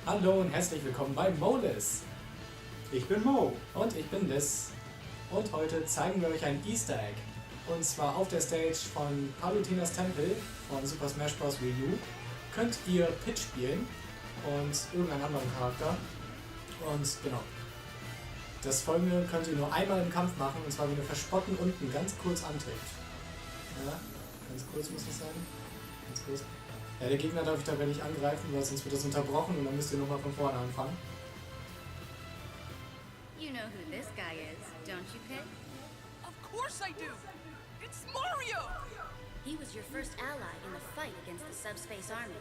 Hallo und herzlich willkommen bei Moliz. Ich bin Mo. Und ich bin Liz. Und heute zeigen wir euch ein Easteregg. Und zwar auf der Stage von Palutenas Tempel von Super Smash Bros. Wii U. Könnt ihr Pitch spielen und irgendeinen anderen Charakter. Und genau. Das Folgende könnt ihr nur einmal im Kampf machen, und zwar wenn ihr verspotten unten ganz kurz anträgt. Ja, ganz kurz muss das sein. Ganz kurz. Ja, der Gegner darf ich dabei nicht angreifen, weil sonst wird das unterbrochen und dann müsst ihr nochmal von vorne anfangen. You know who this guy is, don't you, Pit? Of course I do! It's Mario! He was your first ally in the fight against the subspace army.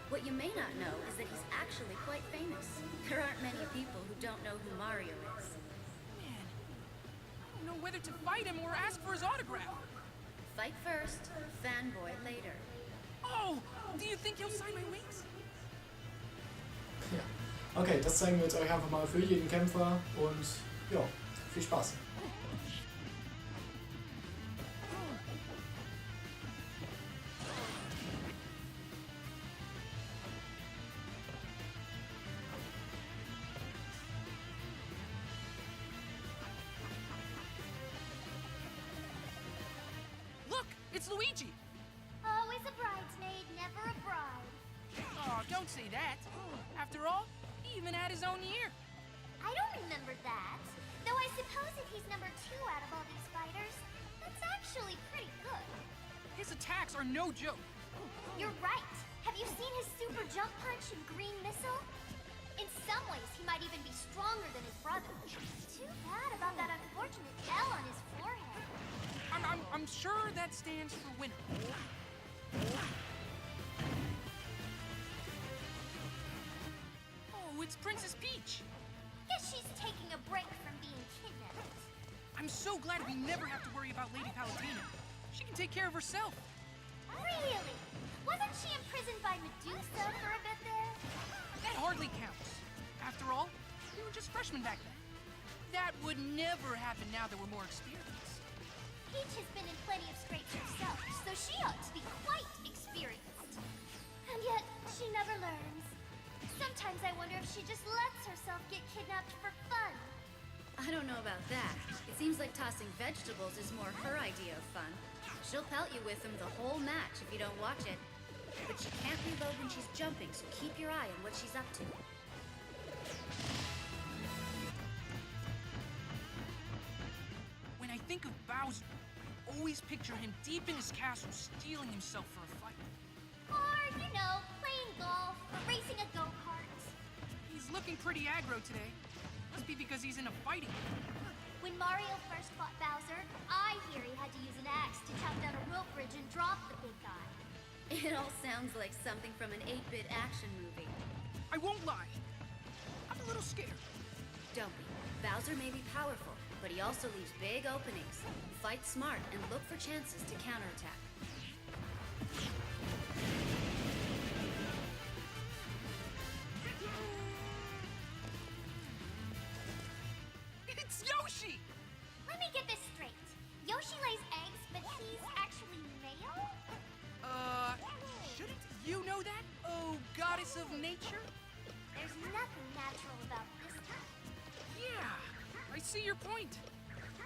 What you may not know is that he's actually quite famous. There aren't many people who don't know who Mario is. Man, I don't know whether to fight him or ask for his autograph. Fight first, fanboy later. Oh! Do you think he'll sign my wings? Ja. Okay, das zeigen wir jetzt euch einfach mal für jeden Kämpfer und ja, viel Spaß. Look! It's Luigi! Always a bridesmaid, never a bride. Oh, don't say that. After all, he even had his own year. I don't remember that. Though I suppose if he's number 2 out of all these fighters, that's actually pretty good. His attacks are no joke. You're right. Have you seen his super jump punch and green missile? In some ways, he might even be stronger than his brother. Too bad about that unfortunate L on his forehead. I'm sure that stands for winner. Oh, it's Princess Peach. Guess she's taking a break from being kidnapped. I'm so glad we never have to worry about Lady Palutena. She can take care of herself. Really? Wasn't she imprisoned by Medusa for a bit there? That hardly counts. After all, we were just freshmen back then. That would never happen now that we're more experienced. Peach has been in plenty of scrapes herself, so she ought to be quite experienced. And yet, she never learns. Sometimes I wonder if she just lets herself get kidnapped for fun. I don't know about that. It seems like tossing vegetables is more her idea of fun. She'll pelt you with them the whole match if you don't watch it. But she can't reload when she's jumping, so keep your eye on what she's up to. When I think of Bowser, I always picture him deep in his castle steeling himself for a fight. Or, playing golf or racing a go-kart. He's looking pretty aggro today. Must be because he's in a fighting mood. When Mario first fought Bowser, I hear he had to use an axe to chop down a rope bridge and drop the big guy. It all sounds like something from an 8-bit action movie. I won't lie. I'm a little scared. Don't be. Bowser may be powerful, but he also leaves big openings. Fight smart and look for chances to counterattack. It's Yoshi! Let me get this straight. Yoshi lays eggs, but he's actually male? Shouldn't you know that? Oh, goddess of nature? There's nothing natural about this guy. Yeah, I see your point.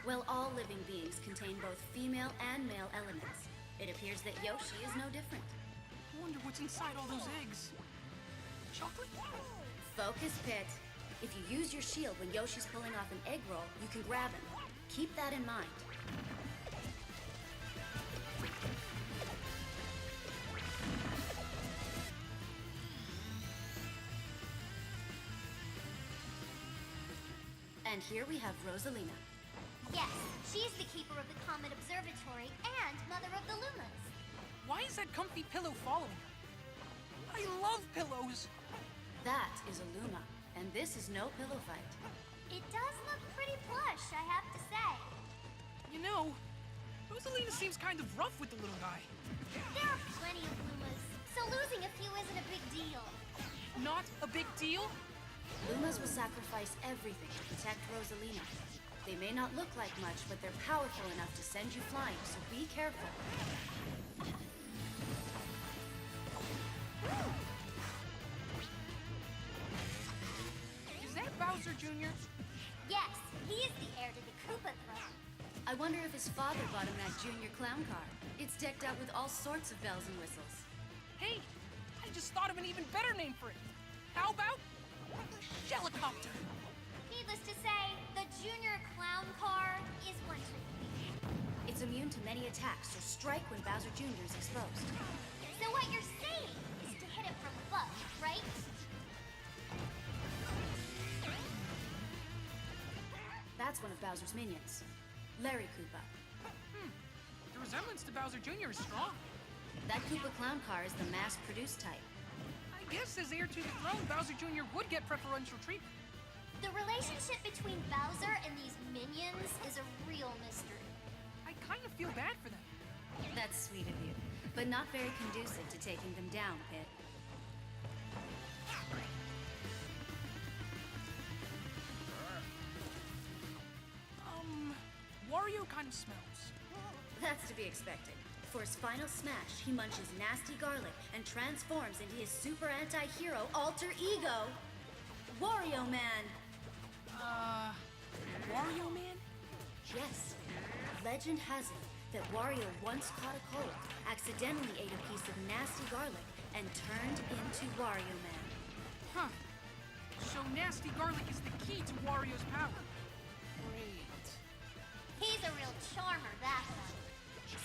Well, all living beings contain both female and male elements. It appears that Yoshi is no different. I wonder what's inside all those eggs. Chocolate? Focus, Pit. If you use your shield when Yoshi's pulling off an egg roll, you can grab him. Keep that in mind. And here we have Rosalina. Yes, she's the keeper of the Comet Observatory and mother of the Lumas. Why is that comfy pillow following her? I love pillows! That is a Luma, and this is no pillow fight. It does look pretty plush, I have to say. You know, Rosalina seems kind of rough with the little guy. There are plenty of Lumas, so losing a few isn't a big deal. Not a big deal? Lumas will sacrifice everything to protect Rosalina. They may not look like much, but they're powerful enough to send you flying, so be careful. Bowser Jr.? Yes, he is the heir to the Koopa throne. I wonder if his father bought him that junior clown car. It's decked out with all sorts of bells and whistles. Hey, I just thought of an even better name for it. How about Shellicopter? Needless to say, the junior clown car is one trick. It's immune to many attacks, so strike when Bowser Jr. is exposed. So what you're saying is to hit it from above, right? That's one of Bowser's minions, Larry Koopa. The resemblance to Bowser Jr. is strong. That Koopa clown car is the mass-produced type. I guess as heir to the throne, Bowser Jr. would get preferential treatment. The relationship between Bowser and these minions is a real mystery. I kind of feel bad for them. That's sweet of you, but not very conducive to taking them down, Pit. Wario kind of smells. That's to be expected. For his final smash, he munches nasty garlic and transforms into his super anti-hero alter ego, Wario Man! Wario Man? Yes. Legend has it that Wario once caught a cold, accidentally ate a piece of nasty garlic, and turned into Wario Man. Huh. So nasty garlic is the key to Wario's power. Great. He's a real charmer, that one.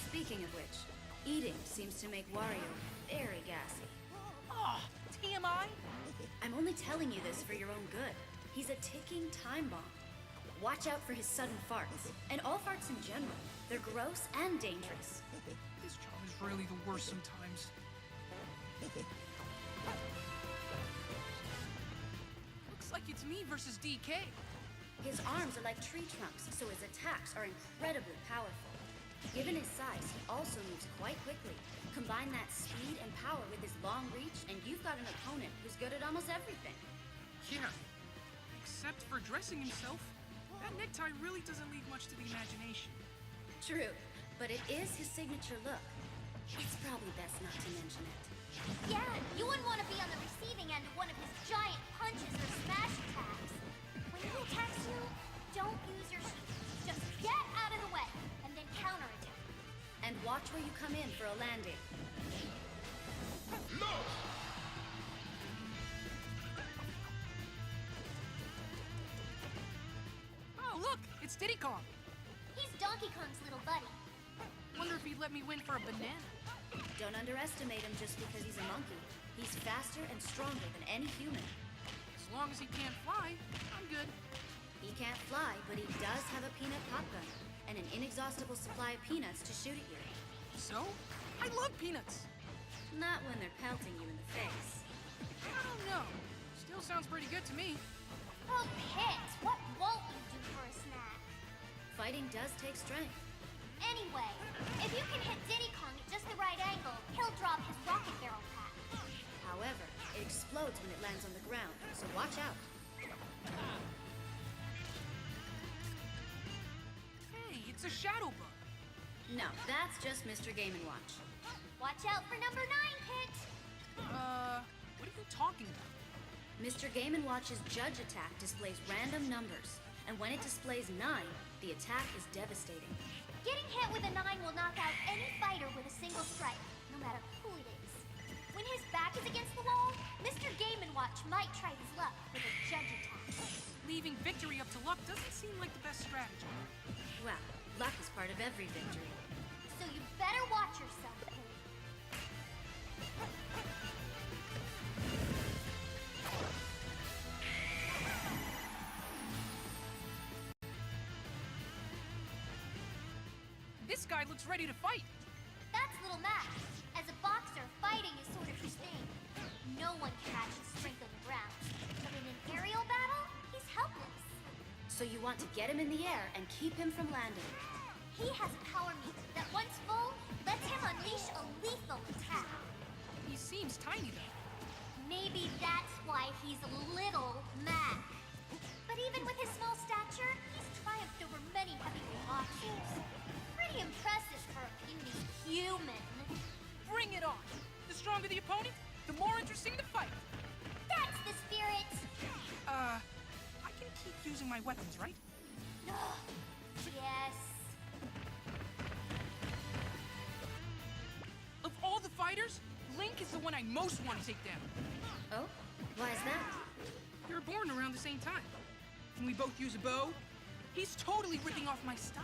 Speaking of which, eating seems to make Wario very gassy. Oh, TMI? I'm only telling you this for your own good. He's a ticking time bomb. Watch out for his sudden farts, and all farts in general. They're gross and dangerous. This job is really the worst sometimes. Looks like it's me versus DK. His arms are like tree trunks, so his attacks are incredibly powerful. Given his size, he also moves quite quickly. Combine that speed and power with his long reach, and you've got an opponent who's good at almost everything. Yeah. Except for dressing himself, that necktie really doesn't leave much to the imagination. True, but it is his signature look. It's probably best not to mention it. Yeah, you wouldn't want to be on the receiving end of one of his giant punches or smash attacks. When he attacks you, don't use your shield. Just get out of the way, and then counter attack. And watch where you come in for a landing. No! Oh, look! It's Diddy Kong. He's Donkey Kong's little buddy. Wonder if he'd let me win for a banana. Don't underestimate him just because he's a monkey. He's faster and stronger than any human. As long as he can't fly, I'm good. He can't fly, but he does have a peanut pop gun and an inexhaustible supply of peanuts to shoot at you. So, I love peanuts. Not when they're pelting you in the face. I don't know. Still sounds pretty good to me. Oh, Pit, what won't you do for a snack? Fighting does take strength. Anyway, if you can hit Diddy Kong at just the right angle, he'll drop his rocket barrel pack. However, it explodes when it lands on the ground, so watch out. Hey, it's a shadow bug. No, that's just Mr. Game & Watch. Watch out for number 9, Pit. What are you talking about? Mr. Game & Watch's Judge attack displays random numbers, and when it displays 9, the attack is devastating. Getting hit with a 9 will knock out any fighter with a single strike, no matter who it is. When his back is against the wall, Mr. Game & Watch might try his luck with a Judge attack. Leaving victory up to luck doesn't seem like the best strategy. Well, luck is part of every victory. So you better watch yourself, Pit. This guy looks ready to fight. That's Little Max. As a boxer, fighting is sort of his thing. No one can match his strength on the ground. But in an aerial battle, he's helpless. So you want to get him in the air and keep him from landing. He has a power meter that once full, lets him unleash a lethal attack. He seems tiny though. Maybe that's why he's Little Mac. But even with his small stature, he's triumphed over many heavyweight boxers. Pretty impressive for a puny human. Bring it on. The stronger the opponent, the more interesting the fight. That's the spirit. I can using my weapons, right? Yes. Of all the fighters, Link is the one I most want to take down. Oh? Why is that? We were born around the same time. And we both use a bow. He's totally ripping off my style.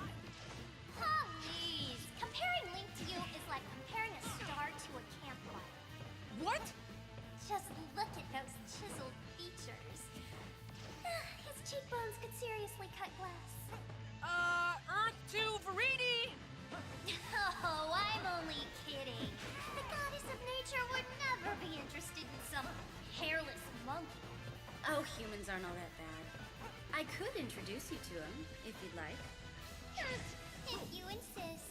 Please. Comparing Link to you is like comparing a star to a campfire. What? Just look at those chiseled features. His cheekbones could seriously cut glass. Earth to Veridi! Oh, I'm only kidding. The goddess of nature would never be interested in some hairless monkey. Oh, humans aren't all that bad. I could introduce you to him, if you'd like. If you insist.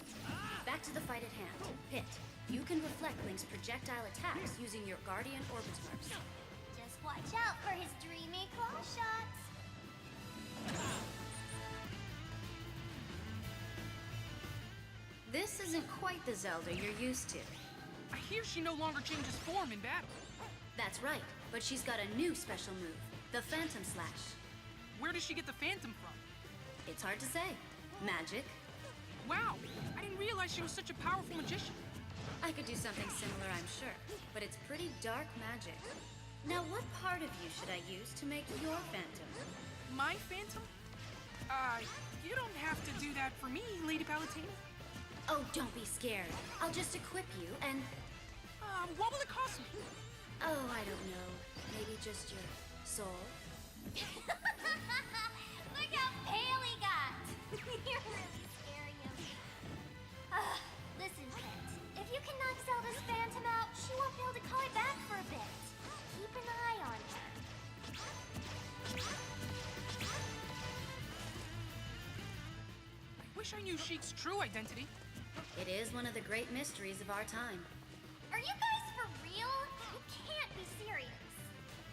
Back to the fight at hand. Pit, you can reflect Link's projectile attacks using your Guardian Orbitars. Just watch out for his dreamy claw shots. This isn't quite the Zelda you're used to. I hear she no longer changes form in battle. That's right, but she's got a new special move, the Phantom Slash. Where does she get the Phantom from? It's hard to say. Magic. Wow, I didn't realize she was such a powerful magician. I could do something similar, I'm sure, but it's pretty dark magic. Now, what part of you should I use to make your Phantom? My Phantom? You don't have to do that for me, Lady Palutena. Oh, don't be scared. I'll just equip you and... What will it cost me? Oh, I don't know. Maybe just your soul? Look how pale he got. You're really scaring him. Listen, Kent. If you can knock Zelda's Phantom out, she won't be able to call it back for a bit. Keep an eye on her. I wish I knew Sheik's true identity. It is one of the great mysteries of our time. Are you guys for real? You can't be serious.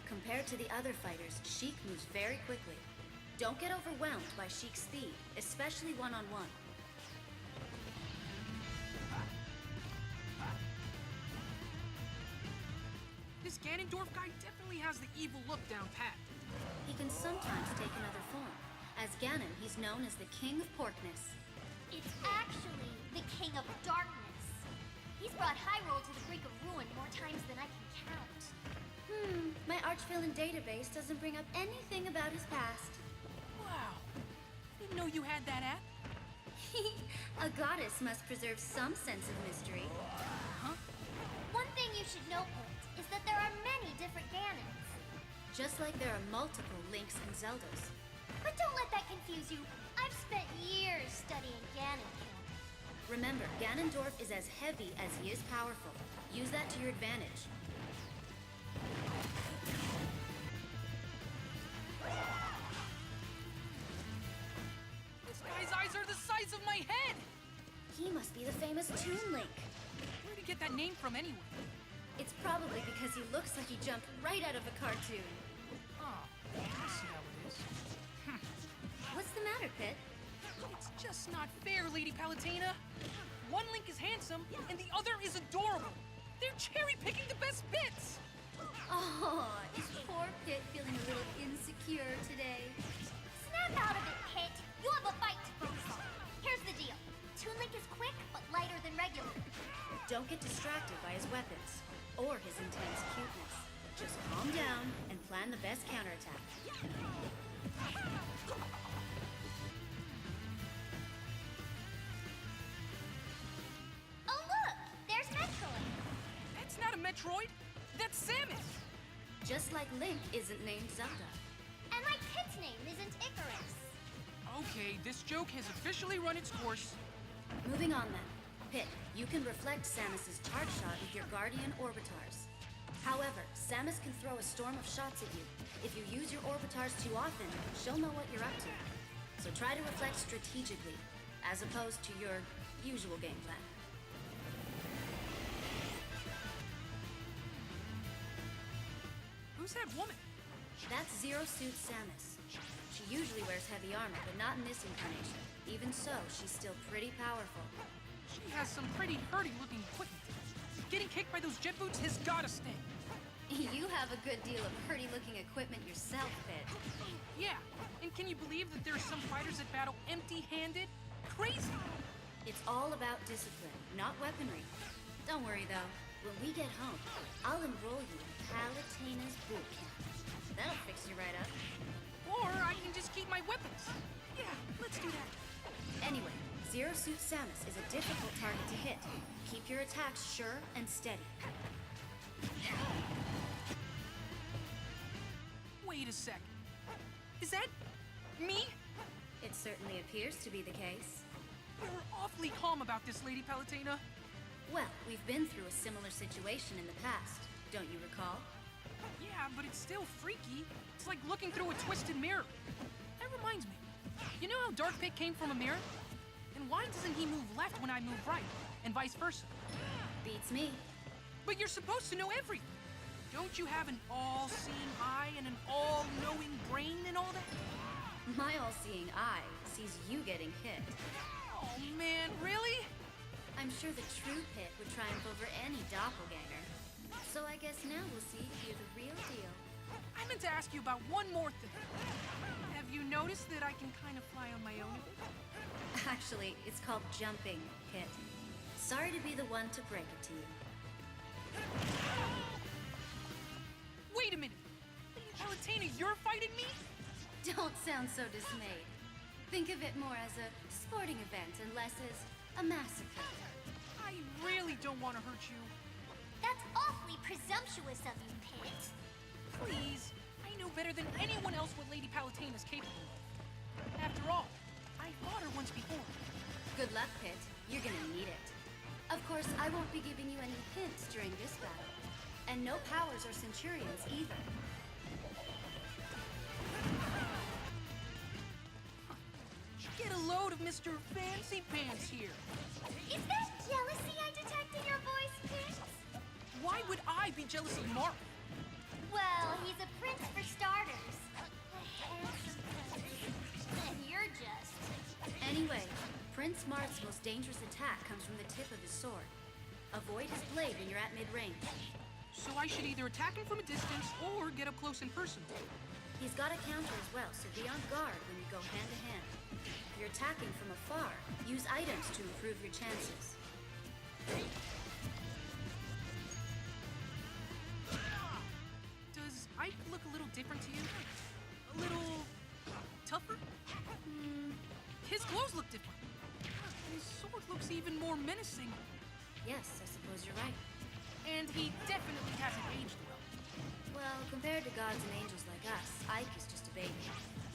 Compared to the other fighters, Sheik moves very quickly. Don't get overwhelmed by Sheik's speed, especially one-on-one. This Ganondorf guy definitely has the evil look down pat. He can sometimes take another form. As Ganon, he's known as the King of Porkness. It's actually the King of Darkness. He's brought Hyrule to the brink of ruin more times than I can count. My Archvillain database doesn't bring up anything about his past. Wow. Didn't know you had that app. A goddess must preserve some sense of mystery. Huh? One thing you should know, Pit, is that there are many different Ganons. Just like there are multiple Links and Zeldas. But don't let that confuse you. I've spent years studying Ganon canon. Remember, Ganondorf is as heavy as he is powerful. Use that to your advantage. This guy's eyes are the size of my head! He must be the famous Toon Link. Where'd he get that name from anyway? It's probably because he looks like he jumped right out of a cartoon. Oh, I see how it is. What's the matter, Pit? It's just not fair, Lady Palutena. One Link is handsome, and the other is adorable. They're cherry-picking the best bits! Oh, is poor Pit feeling a little insecure today? Snap out of it, Pit. You have a fight to focus on. Here's the deal. Toon Link is quick, but lighter than regular. Don't get distracted by his weapons or his intense cuteness. Just calm down and plan the best counterattack. Oh, look! There's Metroid. That's not a Metroid. That's Samus. Just like Link isn't named Zelda. And like Pit's name isn't Icarus. Okay, this joke has officially run its course. Moving on then. Pit, you can reflect Samus's charge shot with your Guardian Orbitars. However, Samus can throw a storm of shots at you. If you use your Orbitars too often, she'll know what you're up to. So try to reflect strategically, as opposed to your usual game plan. Who's that woman? That's Zero Suit Samus. She usually wears heavy armor, but not in this incarnation. Even so, she's still pretty powerful. She has some pretty hurdy-looking equipment. Getting kicked by those jet boots has gotta sting. You have a good deal of pretty-looking equipment yourself, Pit. Yeah, and can you believe that there are some fighters that battle empty-handed? Crazy! It's all about discipline, not weaponry. Don't worry, though. When we get home, I'll enroll you in Palutena's boot camp. That'll fix you right up. Or I can just keep my weapons. Yeah, let's do that. Anyway, Zero Suit Samus is a difficult target to hit. Keep your attacks sure and steady. Wait a second. Is that me? It certainly appears to be the case. You're awfully calm about this, Lady Palutena. Well, we've been through a similar situation in the past, don't you recall? Yeah, but it's still freaky. It's like looking through a twisted mirror. That reminds me. You know how Dark Pit came from a mirror? And why doesn't he move left when I move right, and vice versa? Beats me. But you're supposed to know everything. Don't you have an all-seeing eye and an all-knowing brain and all that? My all-seeing eye sees you getting hit. Oh man, really? I'm sure the true Pit would triumph over any doppelganger. So I guess now we'll see if you're the real deal. I meant to ask you about one more thing. Have you noticed that I can kind of fly on my own a bit? Actually, it's called jumping, Pit. Sorry to be the one to break it to you. Wait a minute! Lady Palutena, you're fighting me? Don't sound so dismayed. Think of it more as a sporting event and less as a massacre. I really don't want to hurt you. That's awfully presumptuous of you, Pit. Please, I know better than anyone else what Lady Palutena's capable of. After all, I fought her once before. Good luck, Pit. You're gonna need it. Of course, I won't be giving you any hints during this battle. And no powers or centurions either. Get a load of Mr. Fancy Pants here. Is that jealousy I detect in your voice, Pit? Why would I be jealous of Mark? Well, he's a prince for starters. A handsome prince. And you're just... Anyway, Prince Marth's most dangerous attack comes from the tip of his sword. Avoid his blade when you're at mid-range. So I should either attack him from a distance or get up close and personal. He's got a counter as well, so be on guard when you go hand-to-hand. If you're attacking from afar, use items to improve your chances. Does Ike look a little different to you? A little tougher? His clothes look different. His sword looks even more menacing. Yes, I suppose you're right. And he definitely hasn't aged well. Well, compared to gods and angels like us, Ike is just a baby.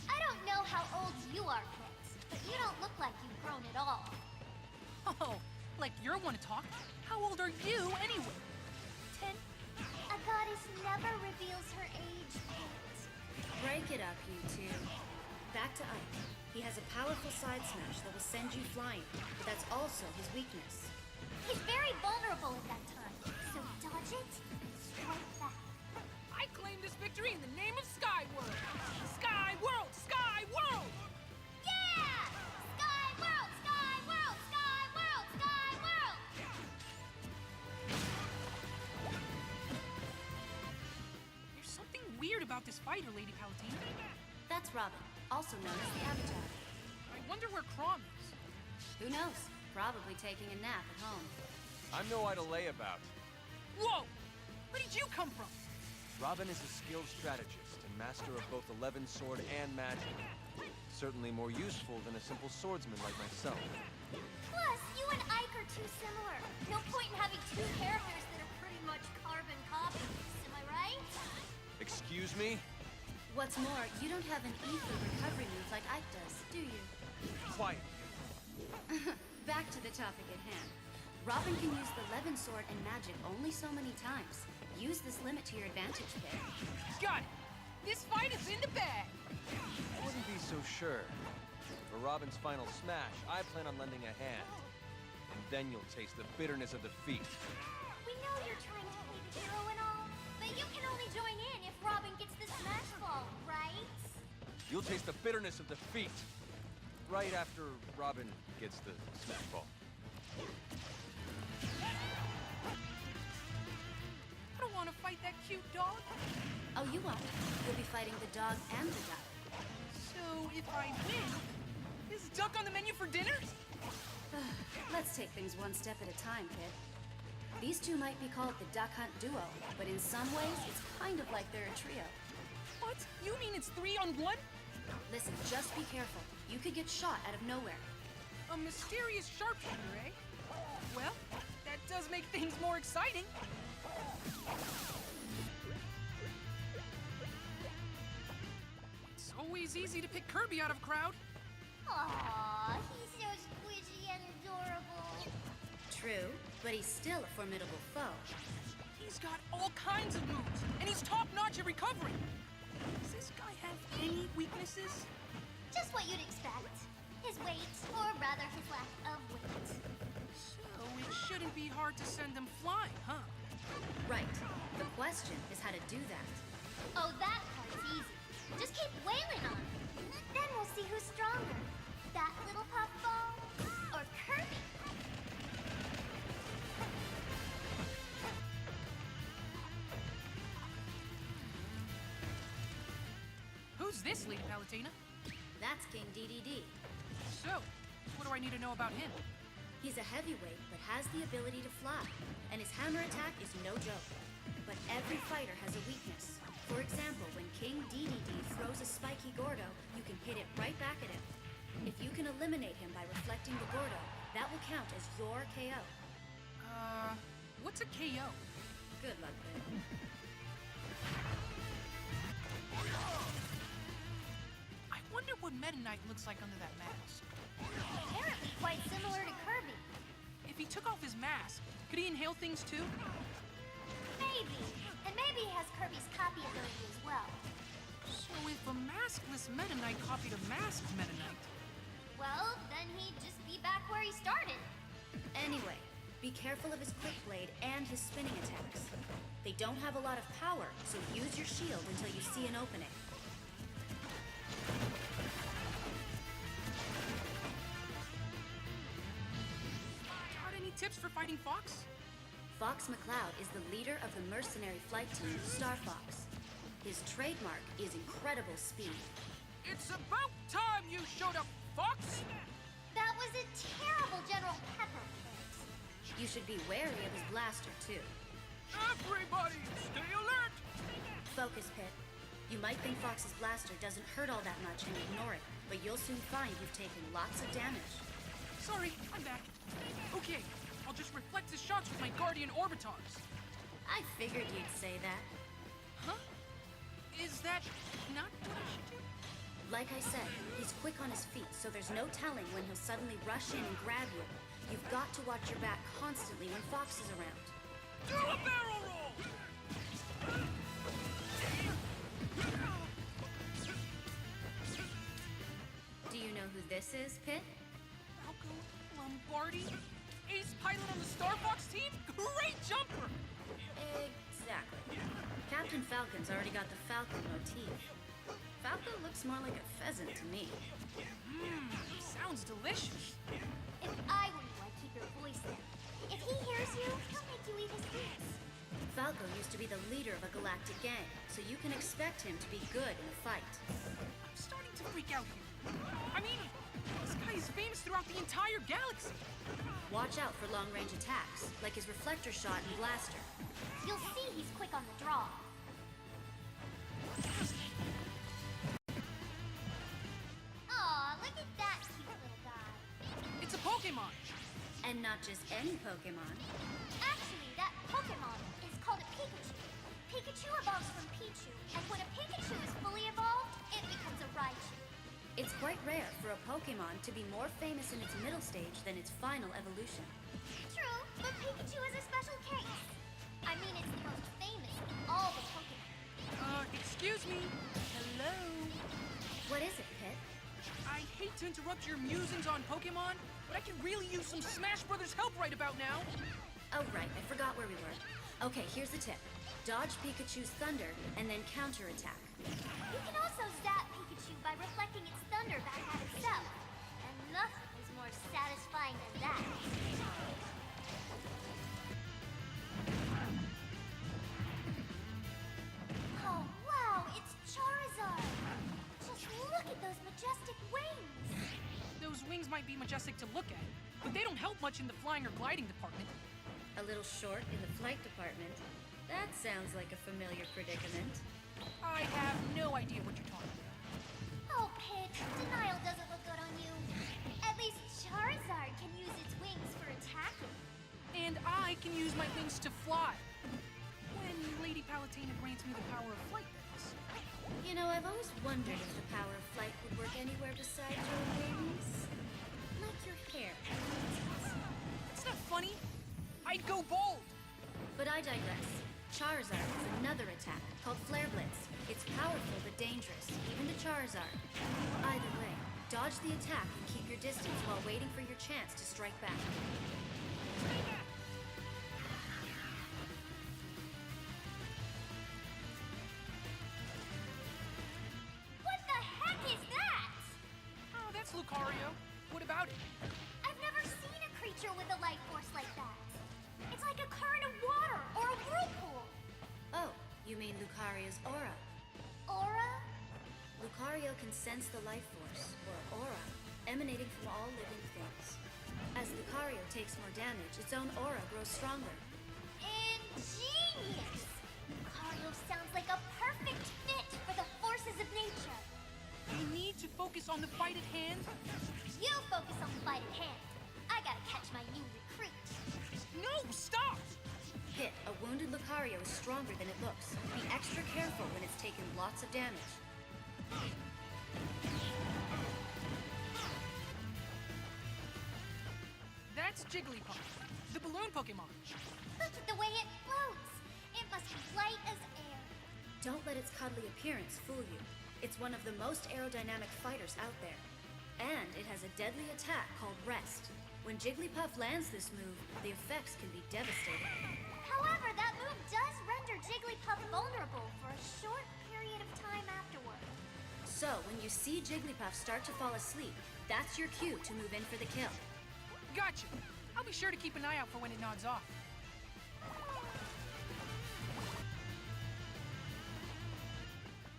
I don't know how old you are, Pit, but you don't look like you've grown at all. Oh, like you're one to talk? How old are you anyway? 10? A goddess never reveals her age, Pit. Break it up, you two. Back to Ike. He has a powerful side smash that will send you flying, but that's also his weakness. He's very vulnerable at that time, so dodge it and strike back. I claim this victory in the name of Skyworld! Skyworld! Skyworld! Yeah! Sky World! Sky World! Sky World! Sky World! There's something weird about this fighter, Lady Palutena. That's Robin, also known as the Avatar. I wonder where Crom is. Who knows? Probably taking a nap at home. I'm no idle layabout. Whoa! Where did you come from? Robin is a skilled strategist and master of both 11 sword and magic. Certainly more useful than a simple swordsman like myself. Plus, you and Ike are too similar. No point in having two characters that are pretty much carbon copies. Am I right? Excuse me? What's more, you don't have an ether recovery move like Ike does, do you? Quiet. Back to the topic at hand. Robin can use the Levin sword and magic only so many times. Use this limit to your advantage, Pit. Got it! This fight is in the bag! I wouldn't be so sure. For Robin's final smash, I plan on lending a hand. And then you'll taste the bitterness of defeat. We know you're trying to play the hero and all, but you can only join in if Robin gets the smash ball, right? You'll taste the bitterness of defeat. Right after Robin gets the smash ball. I don't want to fight that cute dog? Oh, you won't. You'll be fighting the dog and the duck. So if I win, is duck on the menu for dinner? Let's take things one step at a time, kid. These two might be called the Duck Hunt Duo, but in some ways, it's kind of like they're a trio. What? You mean it's 3-on-1? Listen, just be careful. You could get shot out of nowhere. A mysterious sharpshooter, eh? Well, that does make things more exciting. It's always easy to pick Kirby out of a crowd. Aww, he's so squishy and adorable. True, but he's still a formidable foe. He's got all kinds of moves, and he's top-notch at recovering. Does this guy have any weaknesses? Just what you'd expect. His weight, or rather his lack of weight. So it shouldn't be hard to send him flying, huh? Right. The question is how to do that. Oh, that part's easy. Just keep wailing on him. Then we'll see who's stronger. That little puffball, or Kirby. Who's this, Lady Palutena? That's King DDD. So, what do I need to know about him? He's a heavyweight, but has the ability to fly, and his hammer attack is no joke. But every fighter has a weakness. For example, when King DDD throws a spiky Gordo, you can hit it right back at him. If you can eliminate him by reflecting the Gordo, that will count as your KO. What's a KO? Good luck, Ben. I wonder what Meta Knight looks like under that mask. Apparently quite similar to Kirby. If he took off his mask, could he inhale things too? Maybe. And maybe he has Kirby's copy ability as well. So if a maskless Meta Knight copied a masked Meta Knight, Well, then he'd just be back where he started. Anyway, be careful of his quick blade and his spinning attacks. They don't have a lot of power, so use your shield until you see an opening. got any tips for fighting Fox? Fox McCloud is the leader of the mercenary flight team, Star Fox. His trademark is incredible speed. It's about time you showed up, Fox! That was a terrible General Pepper hit. You should be wary of his blaster, too. Everybody, stay alert! Focus, Pit. You might think Fox's blaster doesn't hurt all that much and ignore it, but you'll soon find you've taken lots of damage. Sorry, I'm back. Okay, I'll just reflect his shots with my Guardian Orbitars. I figured you'd say that. Huh? Is that not what I should do? Like I said, he's quick on his feet, so there's no telling when he'll suddenly rush in and grab you. You've got to watch your back constantly when Fox is around. Do a barrel roll! Do you know who this is, Pit? Falco Lombardi? Ace pilot on the Star Fox team? Great jumper! Exactly. Captain Falcon's already got the Falcon motif. Falco looks more like a pheasant to me. Sounds delicious. If I were you, I'd keep your voice down. If he hears you, he'll make you eat his boots. Falco used to be the leader of a galactic gang, so you can expect him to be good in a fight. I'm starting to freak out here. I mean, this guy is famous throughout the entire galaxy. Watch out for long-range attacks, like his reflector shot and blaster. You'll see he's quick on the draw. Aw, look at that cute little guy. It's a Pokemon. And not just any Pokemon. Actually, that Pokemon is called a Pikachu. Pikachu evolves from Pichu, and when a Pikachu is fully evolved, it becomes a Raichu. It's quite rare for a Pokemon to be more famous in its middle stage than its final evolution. True, but Pikachu is a special case. I mean, it's the most famous in all the Pokemon. Excuse me. Hello? What is it, Pit? I hate to interrupt your musings on Pokemon, but I could really use some Smash Brothers help right about now. Oh, right, I forgot where we were. Okay, here's the tip. Dodge Pikachu's thunder, and then counterattack. You can also zap Pikachu by reflecting its thunder back at itself. And nothing is more satisfying than that. wings might be majestic to look at, but they don't help much in the flying or gliding department. A little short in the flight department. That sounds like a familiar predicament. I have no idea what you're talking about. Oh, Pit, denial doesn't look good on you. At least Charizard can use its wings for attacking. And I can use my wings to fly. When Lady Palutena grants me the power of flight, that is. You know, I've always wondered if the power of flight would work anywhere besides your wings. Like your hair. It's not funny. I'd go bold. But I digress. Charizard has another attack called Flare Blitz. It's powerful but dangerous, even to Charizard. Either way, dodge the attack and keep your distance while waiting for your chance to strike back. What the heck is that? Oh, that's Lucario. What about it? I've never seen a creature with a life force like that. It's like a current of water or a whirlpool. Oh, you mean Lucario's aura. Aura? Lucario can sense the life force, or aura, emanating from all living things. As Lucario takes more damage, its own aura grows stronger. Ingenious! Lucario sounds like a perfect fit for the forces of nature. We need to focus on the fight at hand. You focus on the fight at hand. I gotta catch my new recruit. No, stop! Hit, a wounded Lucario is stronger than it looks. Be extra careful when it's taken lots of damage. That's Jigglypuff, the balloon Pokemon. Look at the way it floats. It must be light as air. Don't let its cuddly appearance fool you. It's one of the most aerodynamic fighters out there. And it has a deadly attack called Rest. When Jigglypuff lands this move, the effects can be devastating. However, that move does render Jigglypuff vulnerable for a short period of time afterward. So, when you see Jigglypuff start to fall asleep, that's your cue to move in for the kill. Gotcha. I'll be sure to keep an eye out for when it nods off.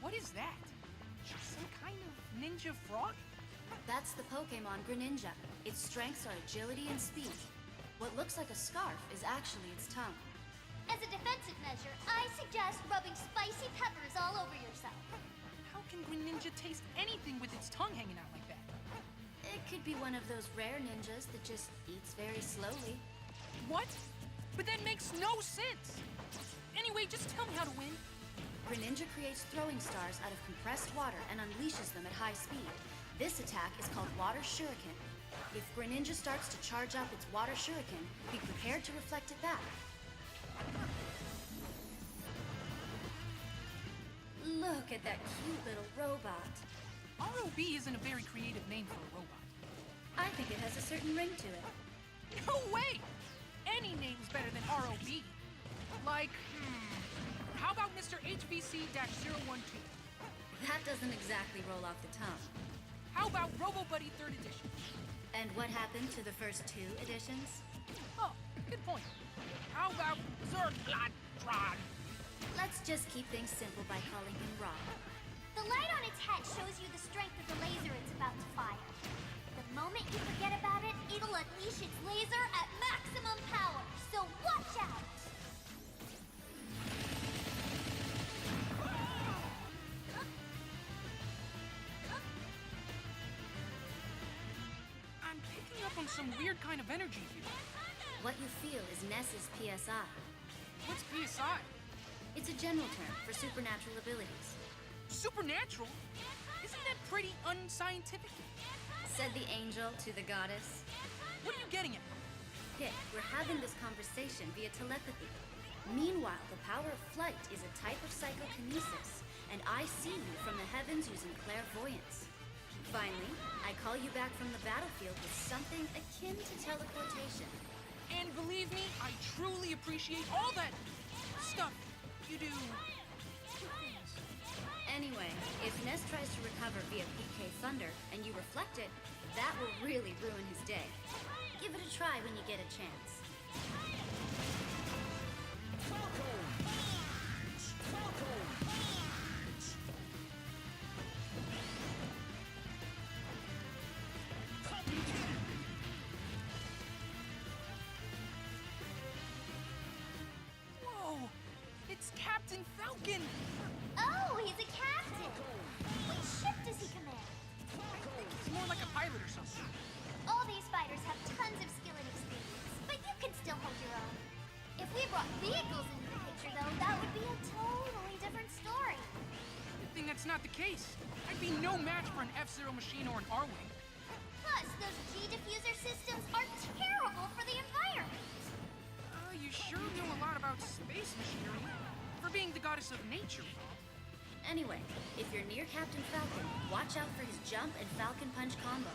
What is that? Some kind of ninja frog? That's the Pokemon Greninja. Its strengths are agility and speed. What looks like a scarf is actually its tongue. As a defensive measure, I suggest rubbing spicy peppers all over yourself. How can Greninja taste anything with its tongue hanging out like that? It could be one of those rare ninjas that just eats very slowly. What? But that makes no sense! Anyway, just tell me how to win. Greninja creates throwing stars out of compressed water and unleashes them at high speed. This attack is called Water Shuriken. If Greninja starts to charge up its Water Shuriken, be prepared to reflect it back. Look at that cute little robot. ROB isn't a very creative name for a robot. I think it has a certain ring to it. No way! Any name's better than ROB. Like, how about Mr. HBC-012? That doesn't exactly roll off the tongue. How about Robo Buddy 3rd edition? And what happened to the first 2 editions? Oh, good point. How about Zerglatron? Let's just keep things simple by calling him Rob. The light on its head shows you the strength of the laser it's about to fire. The moment you forget about it, it'll unleash its laser at maximum power, so watch out! I'm picking up on some weird kind of energy here. What you feel is Ness's PSI. What's PSI? It's a general term for supernatural abilities. Supernatural? Isn't that pretty unscientific? Said the angel to the goddess. What are you getting at? Hit, we're having this conversation via telepathy. Meanwhile, the power of flight is a type of psychokinesis, and I see you from the heavens using clairvoyance. Finally, I call you back from the battlefield with something akin to teleportation. And believe me, I truly appreciate all that stuff you do. Anyway, if Ness tries to recover via PK Thunder and you reflect it, that will really ruin his day. Give it a try when you get a chance. Falcon! Oh, he's a captain! Which ship does he command? I think he's more like a pilot or something. All these fighters have tons of skill and experience, but you can still hold your own. If we brought vehicles into the picture, though, that would be a totally different story. Good thing that's not the case. I'd be no match for an F-Zero machine or an R-Wing. Plus, those G-diffuser systems are terrible for the environment. You sure know a lot about space machinery. For being the goddess of nature. Anyway, if you're near Captain Falcon, watch out for his jump and Falcon Punch combo.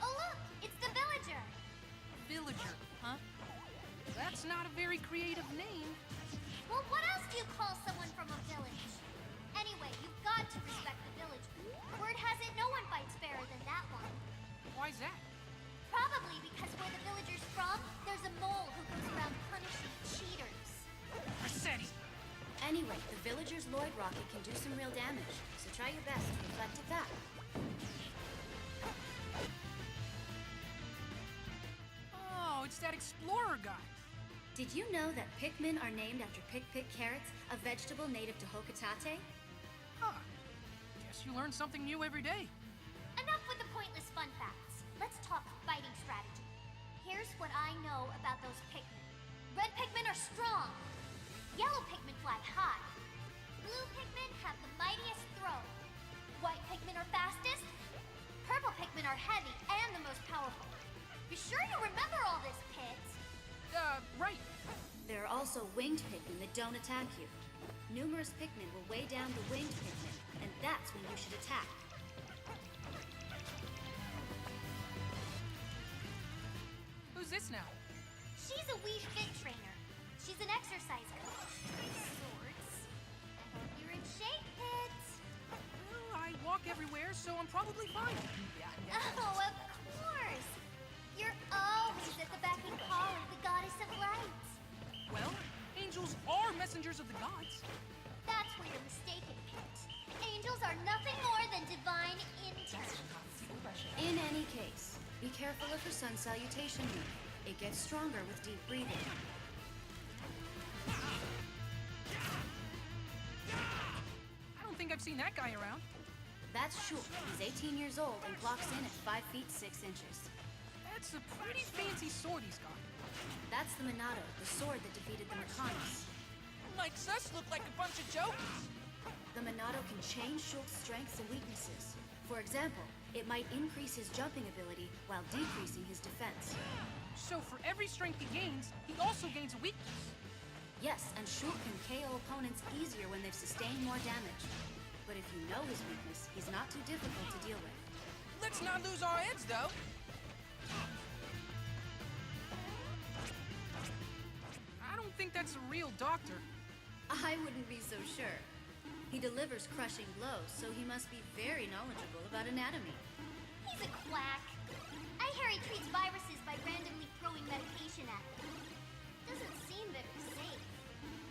Oh look, it's the villager. Villager, huh? That's not a very creative name. Well, what else do you call someone from a village? Anyway, you've got to respect the villager. Word has it no one fights fairer than that one. Why's that? Probably because where the villager's from, there's a mole who goes around punishing cheaters. Rossetti! Anyway, the villager's Lloyd rocket can do some real damage, so try your best to reflect it back. Oh, it's that explorer guy. Did you know that Pikmin are named after Pick carrots, a vegetable native to Hokitate? Huh. Guess you learn something new every day. Enough with the pointless fun facts. Let's talk fighting strategy. Here's what I know about those Pikmin. Red Pikmin are strong. Yellow Pikmin fly high. Blue Pikmin have the mightiest throw. White Pikmin are fastest. Purple Pikmin are heavy and the most powerful. Be sure you remember all this, Pit. Right. There are also winged Pikmin that don't attack you. Numerous Pikmin will weigh down the winged Pikmin, and that's when you should attack. Who's this now? She's a Wii Fit trainer. She's an exercise coach. Sorts. I hope you're in shape, Pit. Well, I walk everywhere, so I'm probably fine. Oh, of course. You're always at the beck and call of the goddess of light. Well, angels are messengers of the gods. That's where you're mistaken, Pit. Angels are nothing more than divine interns. In any case, be careful of her sun salutation move. It gets stronger with deep breathing. I don't think I've seen that guy around. That's Shulk. He's 18 years old and clocks in at 5 feet 6 inches. That's a pretty fancy sword he's got. That's the Minato, the sword that defeated the Mercanis. Makes us look like a bunch of jokers. The Minato can change Shulk's strengths and weaknesses. For example, it might increase his jumping ability while decreasing his defense. So for every strength he gains, he also gains a weakness. Yes, and Shulk can KO opponents easier when they've sustained more damage. But if you know his weakness, he's not too difficult to deal with. Let's not lose our heads, though. I don't think that's a real doctor. I wouldn't be so sure. He delivers crushing blows, so he must be very knowledgeable about anatomy. He's a quack. I hear he treats viruses by randomly throwing medication at them. Doesn't seem very safe.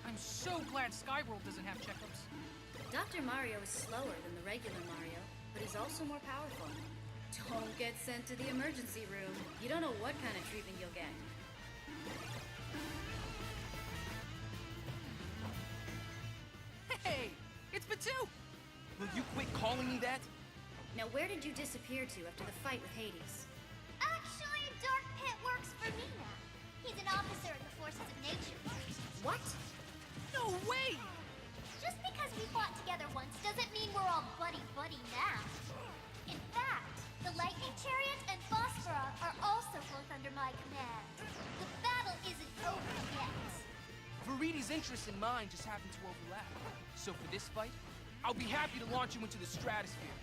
I'm so glad Skyworld doesn't have checkups. Dr. Mario is slower than the regular Mario, but he's also more powerful. Don't get sent to the emergency room. You don't know what kind of treatment you'll get. Hey, it's Batu! Will you quit calling me that? Now where did you disappear to after the fight with Hades? Actually, Dark Pit works for me now. He's an officer in the forces of nature. What? No way! Just because we fought together once doesn't mean we're all buddy-buddy now. In fact, the Lightning Chariot and Phosphora are also both under my command. The battle isn't over yet. Veridi's interests and mine just happen to overlap. So for this fight, I'll be happy to launch you into the stratosphere.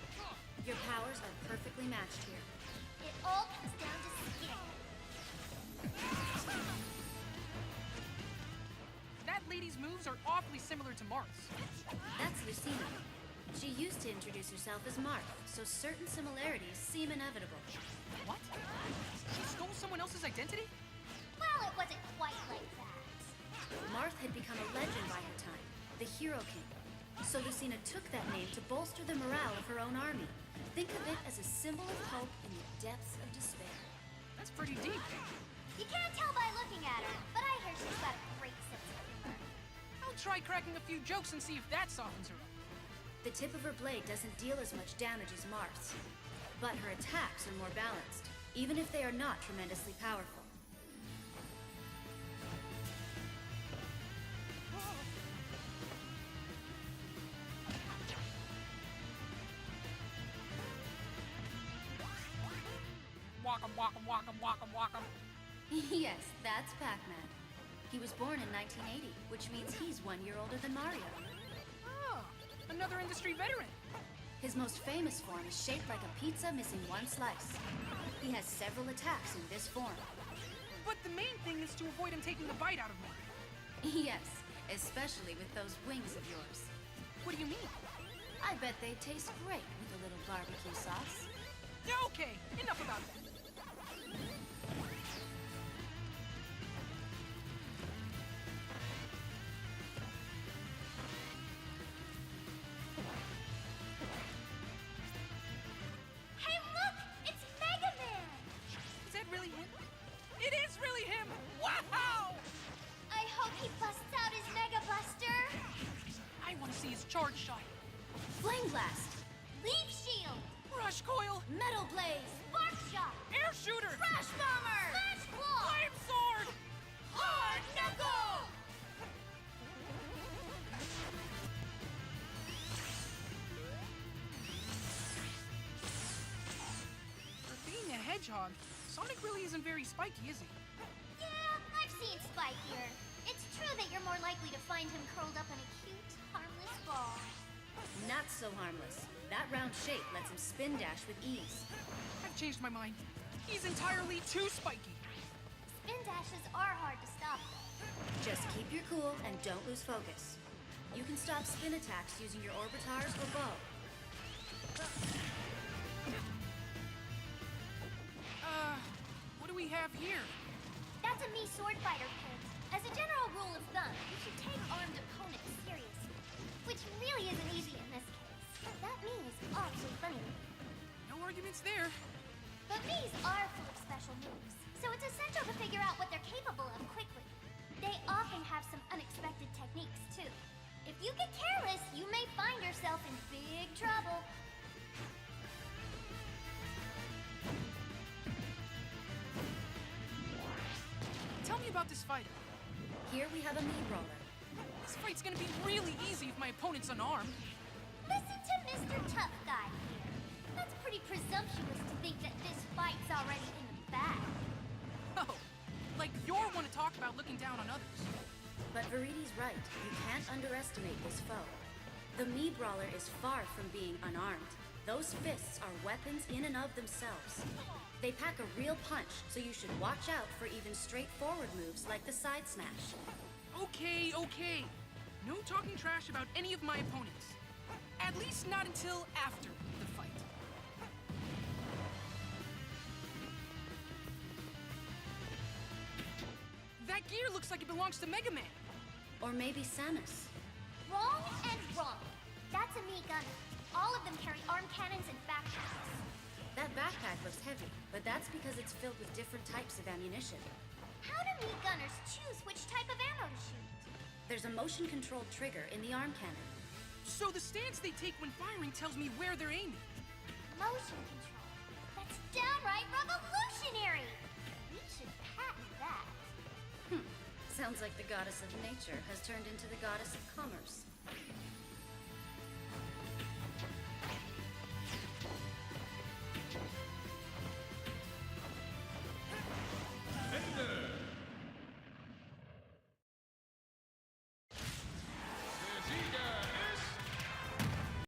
Your powers are perfectly matched here. It all comes down to skill. That lady's moves are awfully similar to Marth's. That's Lucina. She used to introduce herself as Marth, so certain similarities seem inevitable. What? She stole someone else's identity? Well, it wasn't quite like that. Marth had become a legend by her time, the Hero King. So Lucina took that name to bolster the morale of her own army. Think of it as a symbol of hope in the depths of despair. That's pretty deep. You can't tell by looking at her, but I hear she's got a great sense of humor. I'll try cracking a few jokes and see if that softens her up. The tip of her blade doesn't deal as much damage as Marth's, but her attacks are more balanced, even if they are not tremendously powerful. Walk 'em, walk 'em, walk 'em, walk 'em, walk 'em. Yes, that's Pac-Man. He was born in 1980, which means he's 1 year older than Mario. Oh, another industry veteran. His most famous form is shaped like a pizza missing one slice. He has several attacks in this form. But the main thing is to avoid him taking the bite out of me. Yes, especially with those wings of yours. What do you mean? I bet they taste great with a little barbecue sauce. Okay, enough about that. Hey, look! It's Mega Man! Is that really him? It is really him! Wow! I hope he busts out his Mega Buster! I want to see his charge shot. Flame Blast! Leaf Shield! Rush coil! Metal Blaze! Spark Shot! Air shooter! Crash Bomber! Smash Claw! Flame sword! Hard Knuckle! For being a hedgehog, Sonic really isn't very spiky, is he? Yeah, I've seen Spike here. It's true that you're more likely to find him curled up in a cute, harmless ball. Not so harmless. That round shape lets him spin dash with ease. I've changed my mind. He's entirely too spiky. Spin dashes are hard to stop, though. Just keep your cool and don't lose focus. You can stop spin attacks using your orbitars or bow. What do we have here? That's a me sword fighter pit. As a general rule of thumb, you should take armed opponents seriously. Which really isn't easy in this case. That me is awfully funny. No arguments there. But Mii's are full of special moves, so it's essential to figure out what they're capable of quickly. They often have some unexpected techniques, too. If you get careless, you may find yourself in big trouble. Tell me about this fighter. Here we have a Mii Brawler. This fight's gonna be really easy if my opponent's unarmed. Listen to Mr. Tough Guy here. That's pretty presumptuous to think that this fight's already in the bag. Oh, like you're one to talk about looking down on others. But Veridi's right. You can't underestimate this foe. The Mii Brawler is far from being unarmed. Those fists are weapons in and of themselves. They pack a real punch, so you should watch out for even straightforward moves like the side smash. Okay, okay. No talking trash about any of my opponents. At least not until after the fight. That gear looks like it belongs to Mega Man. Or maybe Samus. Wrong and wrong. That's a Mii gunner. All of them carry arm cannons and backpacks. That backpack looks heavy, but that's because it's filled with different types of ammunition. How do Mii gunners choose which type of ammo to shoot? There's a motion-controlled trigger in the arm cannon. So the stance they take when firing tells me where they're aiming. Motion control. That's downright revolutionary! We should patent that. Sounds like the goddess of nature has turned into the goddess of commerce.